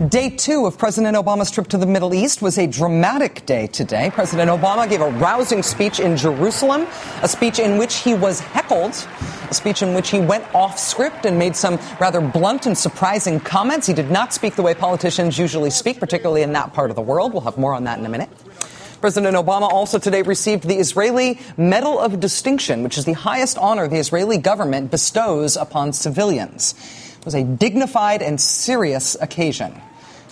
Day 2 of President Obama's trip to the Middle East was a dramatic day today. President Obama gave a rousing speech in Jerusalem, a speech in which he was heckled, a speech in which he went off script and made some rather blunt and surprising comments. He did not speak the way politicians usually speak, particularly in that part of the world. We'll have more on that in a minute. President Obama also today received the Israeli Medal of Distinction, which is the highest honor the Israeli government bestows upon civilians. It was a dignified and serious occasion.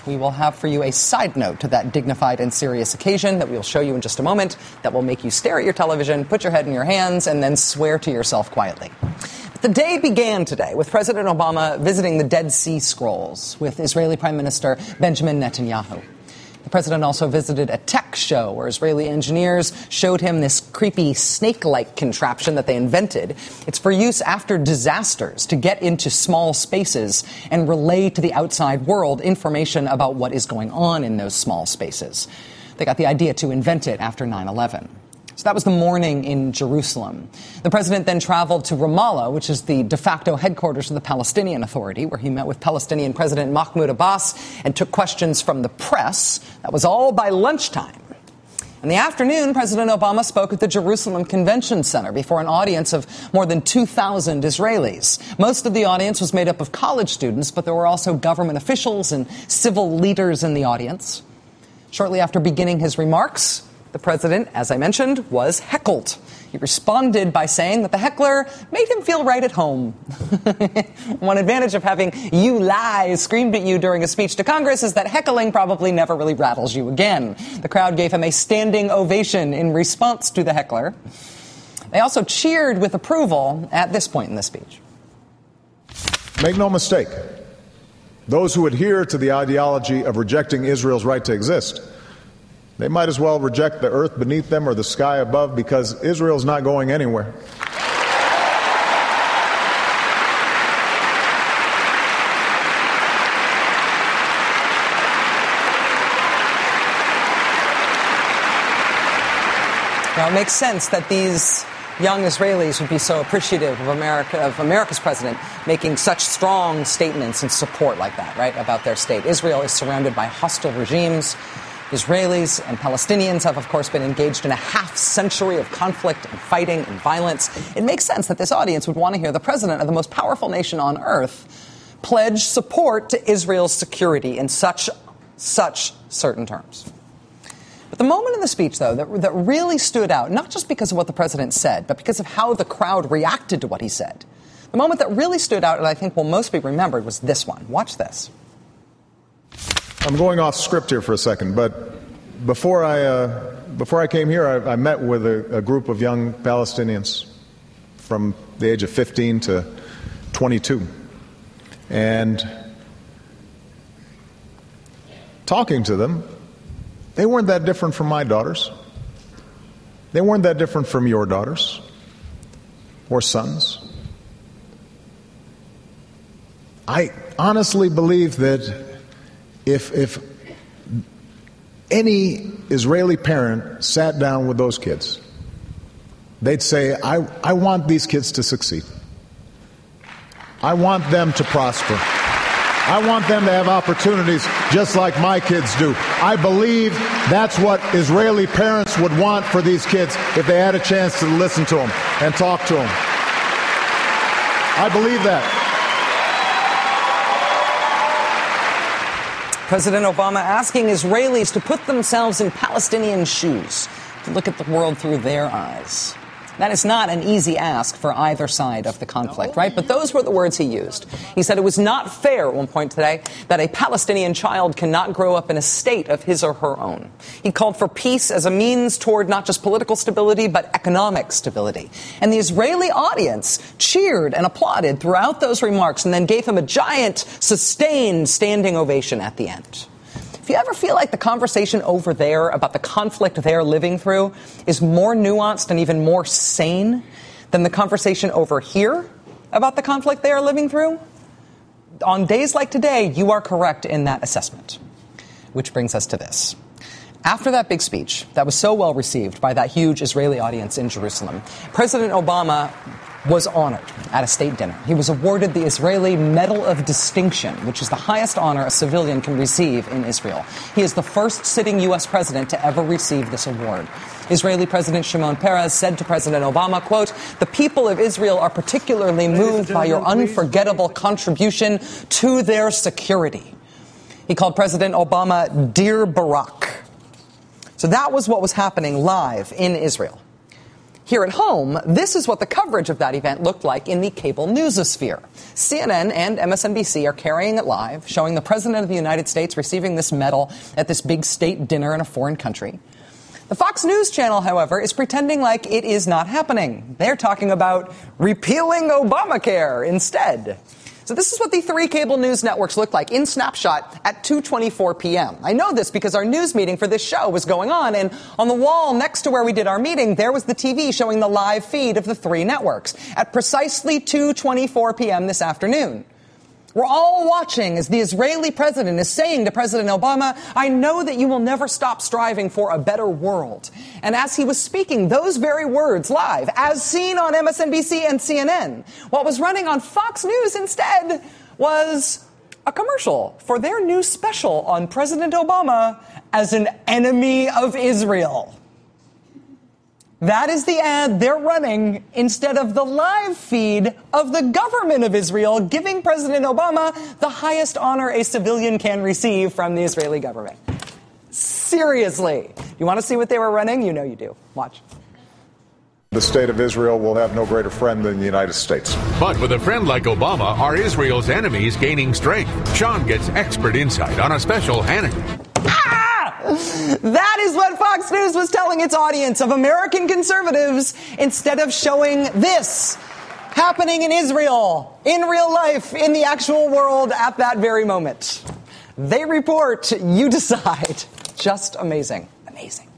We will have for you a side note to that dignified and serious occasion that we'll show you in just a moment that will make you stare at your television, put your head in your hands, and then swear to yourself quietly. But the day began today with President Obama visiting the Dead Sea Scrolls with Israeli Prime Minister Benjamin Netanyahu. The president also visited a tech show where Israeli engineers showed him this creepy snake-like contraption that they invented. It's for use after disasters to get into small spaces and relay to the outside world information about what is going on in those small spaces. They got the idea to invent it after 9/11. So that was the morning in Jerusalem. The president then traveled to Ramallah, which is the de facto headquarters of the Palestinian Authority, where he met with Palestinian President Mahmoud Abbas and took questions from the press. That was all by lunchtime. In the afternoon, President Obama spoke at the Jerusalem Convention Center before an audience of more than 2,000 Israelis. Most of the audience was made up of college students, but there were also government officials and civil leaders in the audience. Shortly after beginning his remarks, the president, as I mentioned, was heckled. He responded by saying that the heckler made him feel right at home. One advantage of having "you lie" screamed at you during a speech to Congress is that heckling probably never really rattles you again. The crowd gave him a standing ovation in response to the heckler. They also cheered with approval at this point in the speech. Make no mistake, those who adhere to the ideology of rejecting Israel's right to exist, they might as well reject the earth beneath them or the sky above, because Israel's not going anywhere. Now, it makes sense that these young Israelis would be so appreciative of America's president making such strong statements and support like that, right, about their state. Israel is surrounded by hostile regimes. Israelis and Palestinians have, of course, been engaged in a half-century of conflict and fighting and violence. It makes sense that this audience would want to hear the president of the most powerful nation on earth pledge support to Israel's security in such certain terms. But the moment in the speech, though, that really stood out, not just because of what the president said, but because of how the crowd reacted to what he said, the moment that really stood out and I think will most be remembered was this one. Watch this. I'm going off script here for a second, but before I came here, I met with a group of young Palestinians from the age of 15 to 22. And talking to them, they weren't that different from my daughters. They weren't that different from your daughters or sons. I honestly believe that if any Israeli parent sat down with those kids, they'd say, I want these kids to succeed. I want them to prosper. I want them to have opportunities just like my kids do. I believe that's what Israeli parents would want for these kids if they had a chance to listen to them and talk to them. I believe that. President Obama asking Israelis to put themselves in Palestinian shoes, to look at the world through their eyes. That is not an easy ask for either side of the conflict, right? But those were the words he used. He said it was not fair at one point today that a Palestinian child cannot grow up in a state of his or her own. He called for peace as a means toward not just political stability, but economic stability. And the Israeli audience cheered and applauded throughout those remarks and then gave him a giant, sustained standing ovation at the end. If you ever feel like the conversation over there about the conflict they're living through is more nuanced and even more sane than the conversation over here about the conflict they are living through, on days like today, you are correct in that assessment. Which brings us to this. After that big speech that was so well received by that huge Israeli audience in Jerusalem, President Obama was honored at a state dinner. He was awarded the Israeli Medal of Distinction, which is the highest honor a civilian can receive in Israel. He is the first sitting U.S. president to ever receive this award. Israeli President Shimon Peres said to President Obama, quote, "The people of Israel are particularly moved by your unforgettable contribution to their security." He called President Obama Dear Barack. So that was what was happening live in Israel. Here at home, this is what the coverage of that event looked like in the cable newsosphere. CNN and MSNBC are carrying it live, showing the President of the United States receiving this medal at this big state dinner in a foreign country. The Fox News channel, however, is pretending like it is not happening. They're talking about repealing Obamacare instead. So this is what the three cable news networks look like in snapshot at 2:24 p.m. I know this because our news meeting for this show was going on, and on the wall next to where we did our meeting, there was the TV showing the live feed of the three networks at precisely 2:24 p.m. this afternoon. We're all watching as the Israeli president is saying to President Obama, "I know that you will never stop striving for a better world." And as he was speaking those very words live, as seen on MSNBC and CNN, what was running on Fox News instead was a commercial for their new special on President Obama as an enemy of Israel. That is the ad they're running instead of the live feed of the government of Israel giving President Obama the highest honor a civilian can receive from the Israeli government. Seriously. You want to see what they were running? You know you do. Watch. The state of Israel will have no greater friend than the United States. But with a friend like Obama, are Israel's enemies gaining strength? Sean gets expert insight on a special Hannity. That is what Fox News was telling its audience of American conservatives instead of showing this happening in Israel, in real life, in the actual world at that very moment. They report, you decide. Just amazing. Amazing.